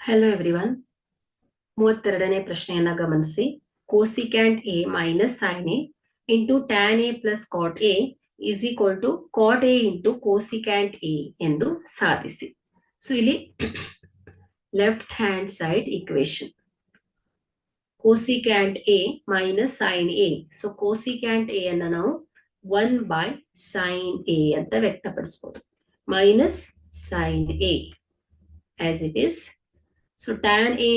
Hello everyone. 32ನೇ ಪ್ರಶ್ನೆಯನ್ನ ಗಮನಿಸಿ. Cosecant A minus sine A into tan A plus cot A is equal to cot A into cosecant A ಎಂದು ಸಾಧಿಸಿ. So ಇಲ್ಲಿ left hand side equation cosecant A minus sine A. So cosecant A ಅನ್ನ ನಾವು 1 by sine A ಅಂತ ವ್ಯಕ್ತಪಡಿಸಬಹುದು, minus sine A as it is. So tan A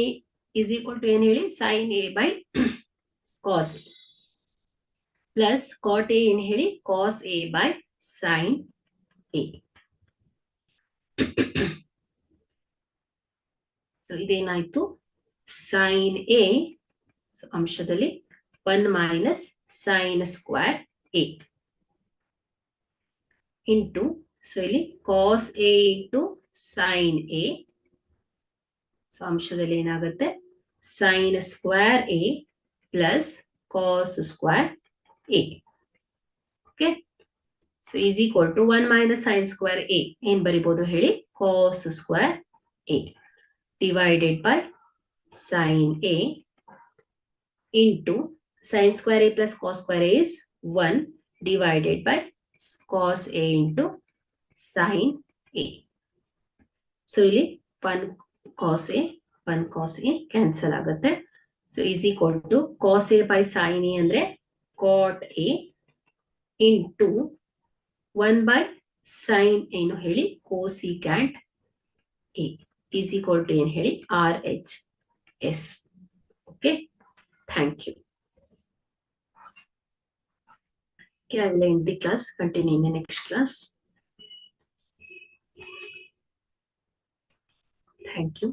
is equal to ಏನು ಹೇಳಿ, sin A by cos plus cot A ಏನು ಹೇಳಿ, cos A by sin A. So ಇದೇನಾಯ್ತು, sin A ಅಂಶದಲ್ಲಿ 1 minus sin square A into, so ಇಲ್ಲಿ cos A into sin A. So ಅಂಶದಲ್ಲಿ ಏನಾಗುತ್ತೆ, sine square A plus cos square A. Okay, so is equal to 1 minus sine square A ಏನ್ ಬರಿಬಹುದು ಹೇಳಿ, cos square A divided by sine A into sine square A plus cos square A is 1 divided by cos A into sine A. So ಇಲ್ಲಿ 1 cos A cancel ಆಗುತ್ತೆ. So is equal to cos A by sin A ಅಂದ್ರೆ cot A into 1 by sin ಏನು ಹೇಳಿ, cosecant A is equal to ಏನು ಹೇಳಿ, RHS. Okay, thank you. Okay, I will end the class, continue in the next class. Thank you.